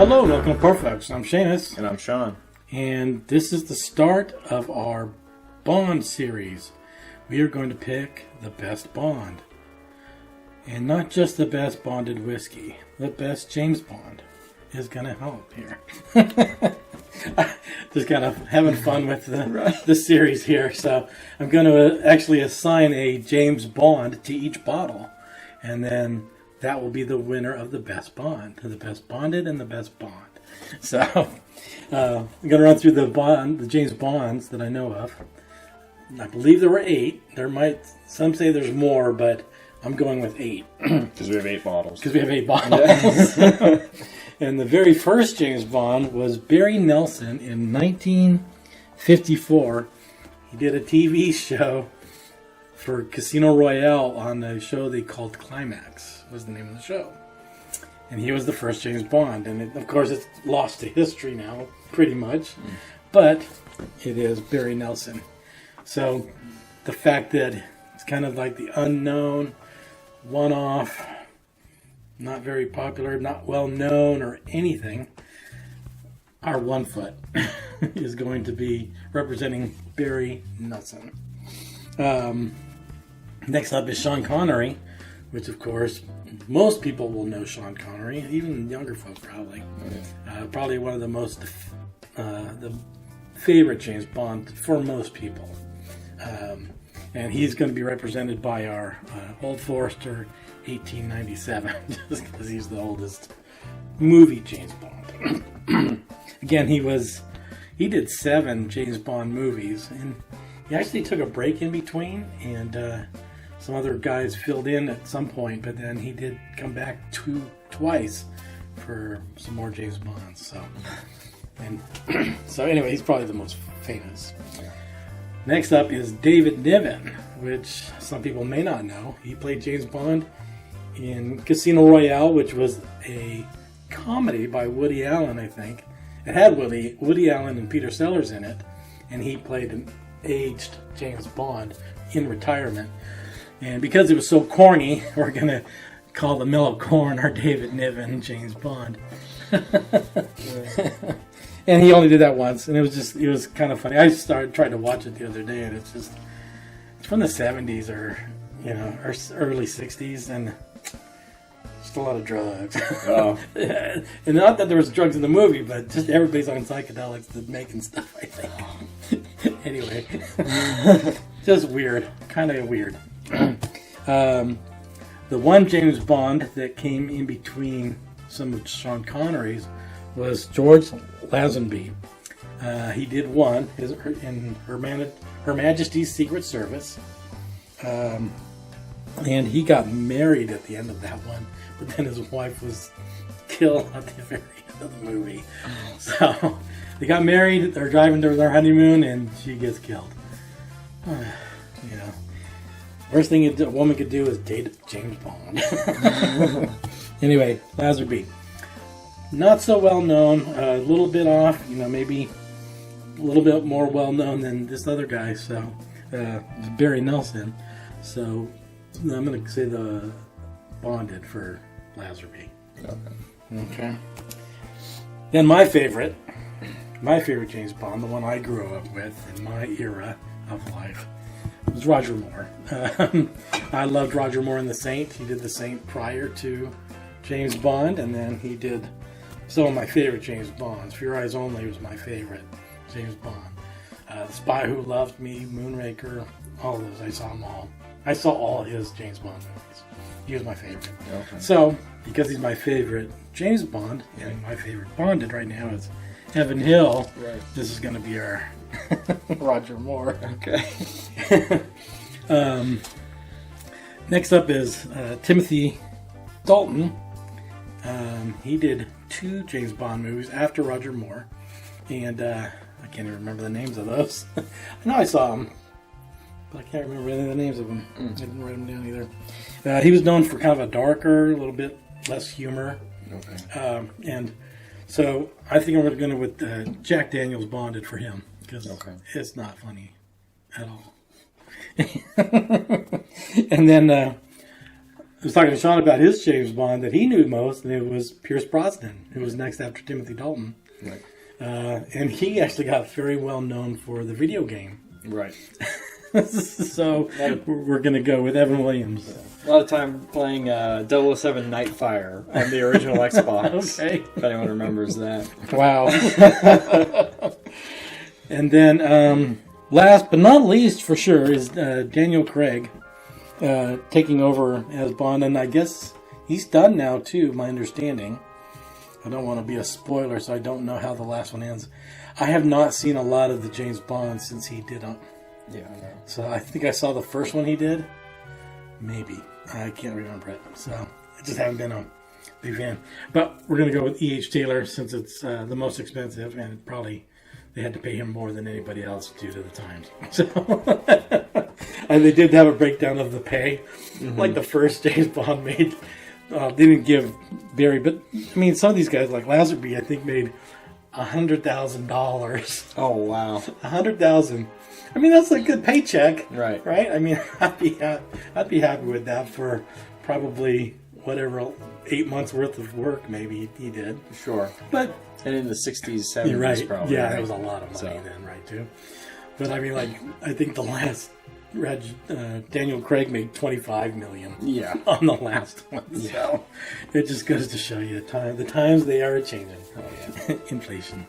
Hello, welcome to Poor Folks. I'm Seamus. And I'm Sean. And this is the start of our Bond series. We are going to pick the best Bond. And not just the best bonded whiskey. The best James Bond is going to help here. Just kind of having fun with the series here. So I'm going to actually assign a James Bond to each bottle. And then that will be the winner of the best Bond. The best bonded and the best Bond. So I'm going to run through the James Bonds that I know of. I believe there were 8. Some say there's more, but I'm going with 8. Because we have 8 bottles. Because we have 8 bottles. And the very first James Bond was Barry Nelson in 1954. He did a TV show for Casino Royale on a show they called Climax, was the name of the show. And he was the first James Bond. And of course, it's lost to history now, pretty much. But it is Barry Nelson. So the fact that it's kind of like the unknown, one-off, not very popular, not well known or anything, our 1 foot is going to be representing Barry Nelson. Next up is Sean Connery, which of course most people will know Sean Connery, even younger folk probably. Probably one of the most the favorite James Bond for most people. And he's going to be represented by our Old Forester 1897, just because he's the oldest movie James Bond. Again, he did 7 James Bond movies, and he actually took a break in between, and some other guys filled in at some point, but then he did come back twice for some more James Bonds. So anyway, he's probably the most famous. Next up is David Niven, which some people may not know. He played James Bond in Casino Royale, which was a comedy by Woody Allen, I think. It had Woody Allen and Peter Sellers in it, and he played an aged James Bond in retirement. And because it was so corny, we're going to call the Mellow Corn our David Niven James Bond. And he only did that once, and it was kind of funny. I tried to watch it the other day, and it's from the 70s or early 60s, and just a lot of drugs. Oh. And not that there was drugs in the movie, but just everybody's on psychedelics to making stuff, I think. Anyway, just weird, kind of weird. The one James Bond that came in between some of Sean Connery's was George Lazenby. He did one in Her Majesty's Secret Service. And he got married at the end of that one, but then his wife was killed at the very end of the movie. So they got married, they're driving to their honeymoon, and she gets killed. Worst thing a woman could do is date James Bond. Anyway, Lazenby. Not so well known, a little bit off, maybe a little bit more well known than this other guy, so Barry Nelson. So I'm going to say the bonded for Lazenby. Okay. Then my favorite James Bond, the one I grew up with in my era of life, was Roger Moore. I loved Roger Moore in The Saint. He did The Saint prior to James Bond, and then he did some of my favorite James Bonds. For Your Eyes Only was my favorite James Bond. The Spy Who Loved Me, Moonraker, all those. I saw them all. I saw all his James Bond movies. He was my favorite. Okay. So, because he's my favorite James Bond, and my favorite Bonded right now is Evan Hill, right. This is going to be our Roger Moore. Okay. Next up is Timothy Dalton. He did 2 James Bond movies after Roger Moore, and I can't even remember the names of those. I know I saw them, but I can't remember any of the names of them. I didn't write them down either. He was known for kind of a darker, a little bit less humor. Okay. And so I think I'm going to go with Jack Daniel's Bonded for him, because it's not funny at all. And then was talking to Sean about his James Bond that he knew most, and it was Pierce Brosnan, who was next after Timothy Dalton. Right. And he actually got very well known for the video game. Right. So we're going to go with Evan Williams. A lot of time playing 007 Nightfire on the original Xbox. Okay. If anyone remembers that. Wow. And then last but not least, for sure, is Daniel Craig taking over as Bond. And I guess he's done now, too, my understanding. I don't want to be a spoiler, so I don't know how the last one ends. I have not seen a lot of the James Bond since he did it. Yeah, I know. So I think I saw the first one he did. Maybe. I can't remember it. So I just haven't been a big fan. But we're going to go with E.H. Taylor since it's the most expensive, and probably they had to pay him more than anybody else due to the times. So, and they did have a breakdown of the pay. Mm-hmm. Like the first James Bond made. They didn't give Barry, but I mean, some of these guys, like Lazenby, I think made $100,000. Oh wow, $100,000. I mean, that's a good paycheck, right? Right. I mean, I'd be happy with that for probably whatever 8 months worth of work. Maybe he did. Sure, but and in the 60s, 70s, you're right. probably. Yeah, right? that was a lot of money then, right? Too. But I mean, like, I think the last. Daniel Craig made $25 million. Yeah, on the last one. Yeah. So it just goes to show you the times they are changing. Oh yeah, inflation.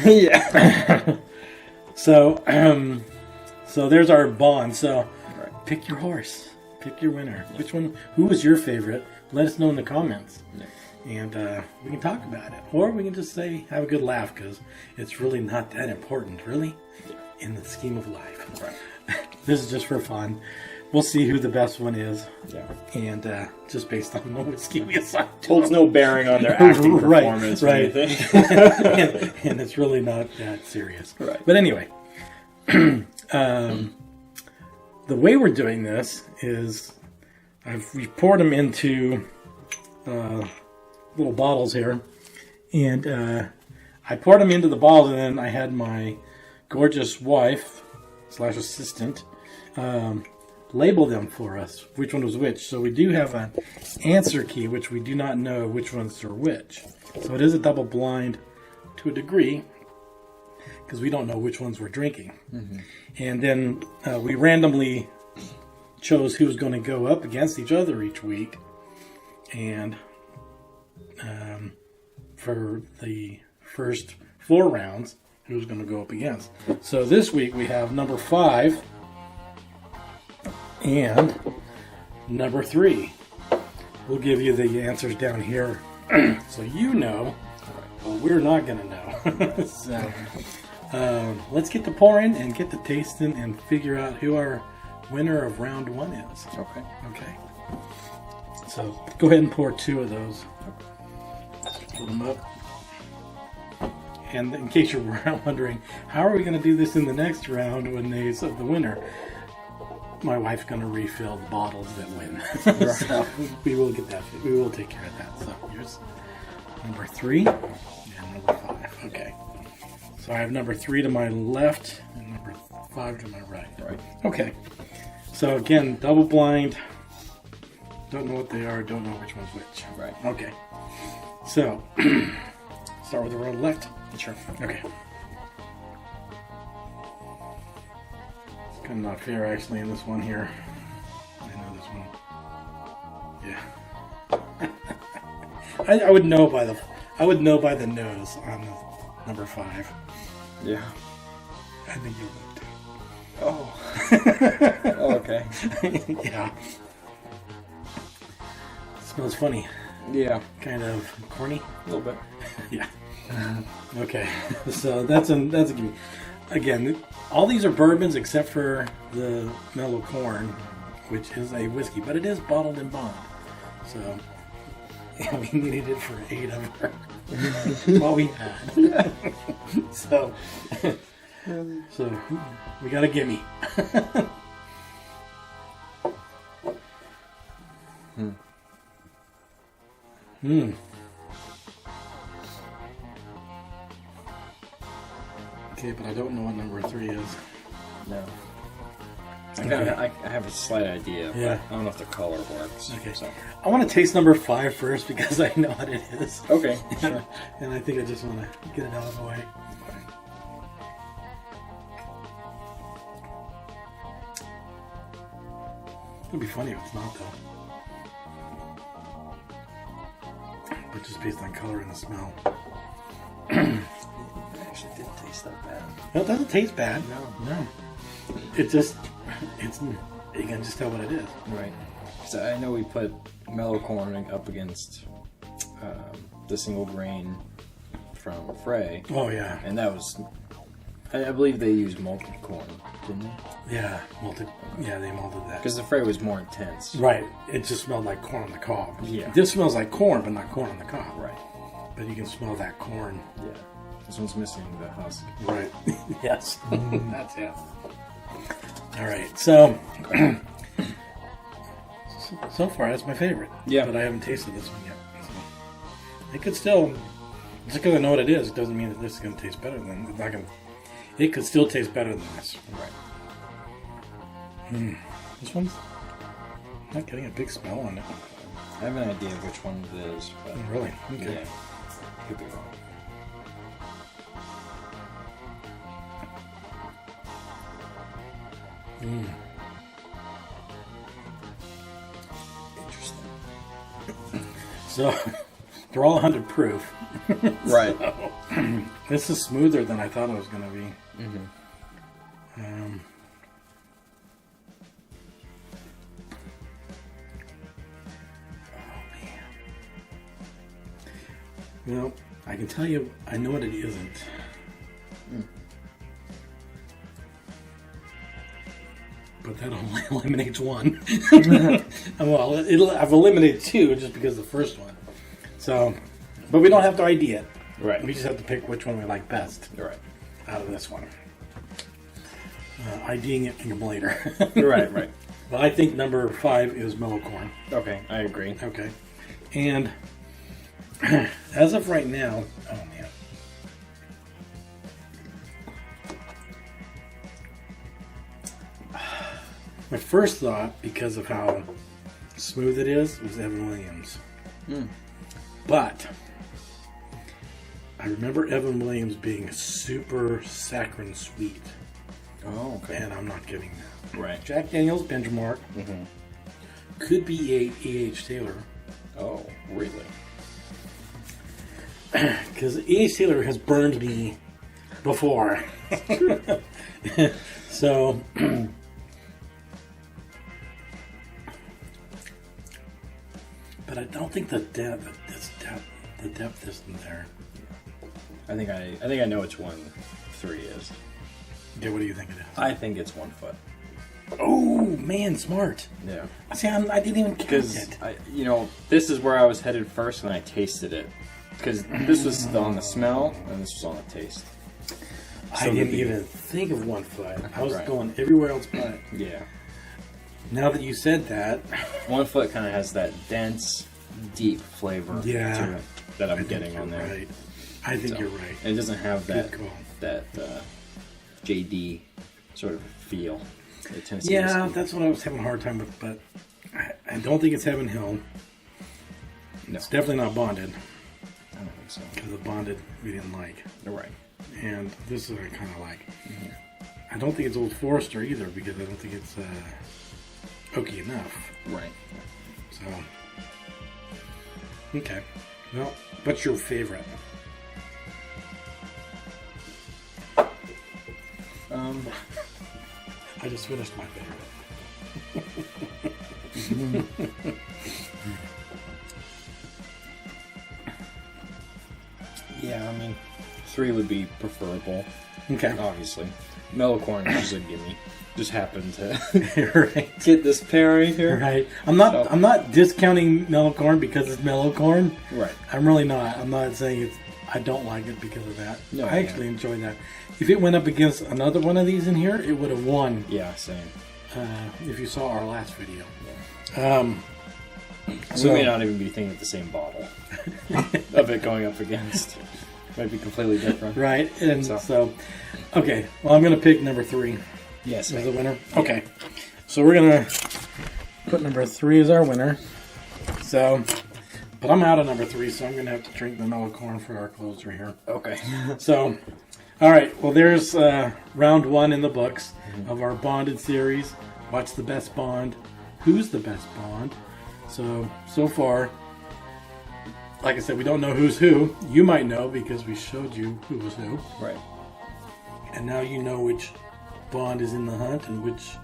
Yeah. So there's our Bond. So right. Pick your horse. Pick your winner. Yeah. Which one? Who was your favorite? Let us know in the comments. Yeah. And we can talk about it, or we can just say have a good laugh because it's really not that important, really, in the scheme of life. Right. This is just for fun. We'll see who the best one is. Yeah. And just based on the whiskey we assign to holds them. no bearing on their acting performance or anything. and it's really not that serious. Right. But anyway, the way we're doing this is we poured them into little bottles here. And I poured them into the bottles, and then I had my gorgeous wife / assistant label them for us, which one was which. So we do have an answer key, which we do not know which ones are which. So it is a double blind to a degree, because we don't know which ones we're drinking. Mm-hmm. And then we randomly chose who was going to go up against each other each week. And for the first 4 rounds, who's going to go up against. So this week we have number 5 and number 3. We'll give you the answers down here so you know, but we're not going to know. So let's get the pouring and get the tasting and figure out who our winner of round 1 is. Okay. So go ahead and pour 2 of those. Put them up. And in case you're wondering, how are we going to do this in the next round when they said the winner? My wife's going to refill the bottles that win. So we will get that. We will take care of that. So here's number 3 and number 5. Okay. So I have number 3 to my left and number 5 to my right. Right. Okay. So again, double blind. Don't know what they are. Don't know which one's which. Right. Okay. So start with the row left. Sure. Okay. It's kind of not fair, actually, in this one here. I know this one. Yeah. I would know by the nose on the number 5. Yeah. I think you would too. Oh. Oh, okay. Yeah. Smells funny. Yeah. Kind of corny. A little bit. Yeah. Okay, so that's a gimme. Again, all these are bourbons except for the Mellow Corn, which is a whiskey, but it is bottled in bond. So we needed it for 8 of our what we had. So we got a gimme. Okay, but I don't know what number 3 is. No. I have a slight idea, but Yeah. I don't know if the color works. Okay. So. I want to taste number 5 first because I know what it is. Okay, sure. And I think I just want to get it out of the way. It'd be funny if it's not, though. But just based on color and the smell. It actually didn't taste that bad. No, it doesn't taste bad. No. It just, you can just tell what it is. Right. So I know we put mellow corn up against the single grain from Frey, Oh, yeah. and that was, I believe they used malted corn, didn't they? Yeah, they malted that. Because the Frey was more intense. Right, it just smelled like corn on the cob. Yeah. This smells like corn, but not corn on the cob. Right. But you can smell that corn. Yeah. This one's missing the husk. Right. Yes. That's it. All right. So, so far, that's my favorite. Yeah. But I haven't tasted this one yet. So it could still, just because I know what it is, it doesn't mean that this is going to taste better than. It's not going. It could still taste better than this. Right. This one's not getting a big smell on it. I have an idea of which one it is, but Really? Okay. yeah, could be wrong. Interesting. So they're all 100 proof. Right. This is smoother than I thought it was going to be. Well, I can tell you, I know what it isn't. But that only eliminates one. Well, I've eliminated 2 just because of the first one. So, but we don't have to ID it. Right. We just have to pick which one we like best Right. out of this one. IDing it can come later. Right. But I think number 5 is mellow corn. Okay, I agree. Okay. And as of right now, oh man. My first thought, because of how smooth it is, was Evan Williams. But I remember Evan Williams being super saccharine sweet. Oh, okay. And I'm not getting that. Right. Jack Daniels benchmark could be a E.H. Taylor. Oh, really? Because E.H. Taylor has burned me before. So, but I don't think the depth isn't there. I think I know which one 3 is. Okay, what do you think it is? I think it's 1 foot. Oh man, smart. Yeah. See, I didn't even count Because it. this is where I was headed first when I tasted it. Because this was on the smell and this was on the taste. I didn't even think of 1 foot. I was Right. going everywhere else but. Yeah. Now that you said that, 1 foot kind of has that dense, deep flavor Yeah. to it that I'm I think getting you're on there. right. I think So, you're right. It doesn't have Good that call. JD sort of feel. The Tennessee Yeah, whiskey. that's what I was having a hard time with, but I don't think it's Heaven Hill. No, It's definitely not Bonded, I don't think so. because the Bonded we didn't like. You're right. And this is what I kind of like. I don't think it's Old Forester either, because I don't think it's oaky enough. Right. So, okay. Well, what's your favorite? I just finished my favorite. Yeah, I mean, 3 would be preferable, Okay. obviously. Mellow corn is just a gimme. Just happened to Right. get this pairing here. Right. I'm not discounting mellow corn because it's mellow corn. Right. I'm really not. I'm not saying I don't like it because of that. No, I actually enjoy that. If it went up against another one of these in here, it would have won. Yeah, same. If you saw our last video. We may not even be thinking of the same bottle of it going up against. Might be completely different. Right. And so okay. Well, I'm going to pick number 3 Yes. as the winner. Okay. So we're gonna put number 3 as our winner. So, but I'm out of number 3, so I'm gonna have to drink the mellow corn for our closer here. Okay. So, all right. Well, there's round 1 in the books of our bonded series. What's the best bond? Who's the best bond? So far, like I said, we don't know who's who. You might know because we showed you who was who. Right. And now you know which Bond is in the hunt and which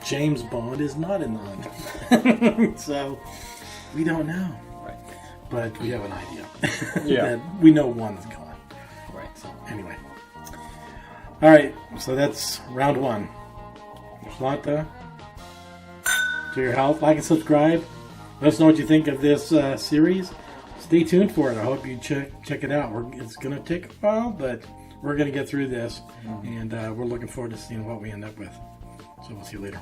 James Bond is not in the hunt. So, we don't know. Right. But we have an idea. Yeah. That we know one's gone. Right. So, anyway. All right. So, that's round 1. Flanta. To your health. Like and subscribe. Let us know what you think of this series. Stay tuned for it. I hope you check it out. It's going to take a while, but we're going to get through this, and we're looking forward to seeing what we end up with. So we'll see you later.